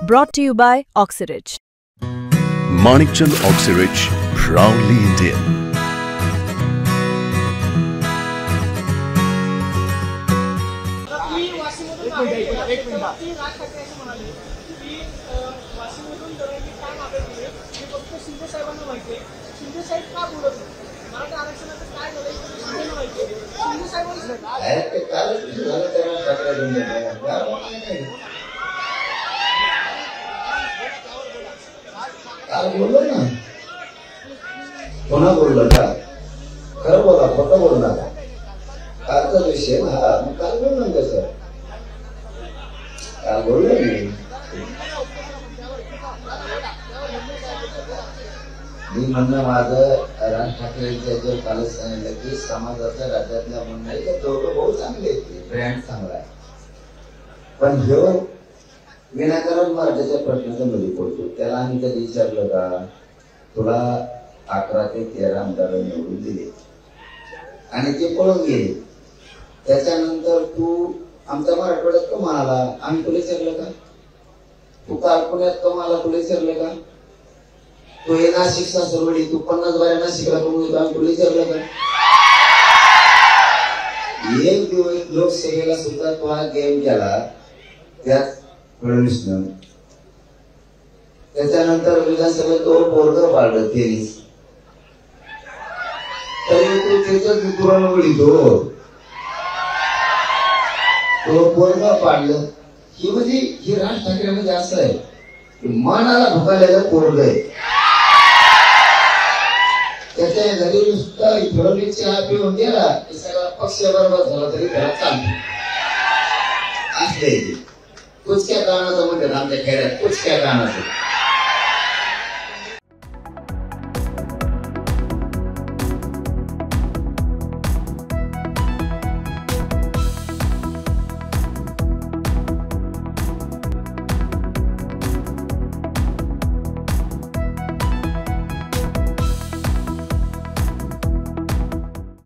Brought to you by Oxyrich. Manikchand Oxyrich, proudly Indian. बोललो ना पुन्हा बोललो का खरं बोला खोटं बोलू नका कालचा विषय ना मग काल बोललो ना कसं काल बोललो मी म्हणणं माझं राज ठाकरेंच्या जर कालच सांगितलं की समाजाच्या राज्यातल्या म्हणणं का दोघं बहुत चांगले आहेत ब्रँड चांगला आहे पण ह्यो विनाकारण मराठीच्या प्रश्नाचा मध्ये पडतो त्याला आम्ही कधी विचारलं का तुला 11 ते 13 आमदार निवडून दिले आणि ते पळून गेले त्याच्यानंतर तू आमच्या मराठवाड्यात कमा आला आम्ही तुला विचारलं का तू काल पुण्यात कमा आला तुला विचारलं का तू हे नाशिक सासरवडी तू 50 बाऱ्या नाशिकला कमवून येतो आम्ही तुला विचारलं का एक दिवस लोकसभेला सुद्धा तो हा गेम केला त्यात फडणवीसनं त्याच्यानंतर विधानसभेत तो पोरग पाडलं 23 तरी तू त्याच्याच दुरानं उडीतो तो पोरग पाडलं ही म्हणजे ही राज ठाकरे म्हणजे असं आहे की मनाला भुकालेलं पोरग आहे त्याच्या घरी नुसता फडणवीस चहा पिऊन गेला की सगळा पक्ष बरोबर झाला तरी त्याला चालतो असले कुचक्या कानाचं म्हणतात आमच्या खेड्यात कुचक्या कानाचं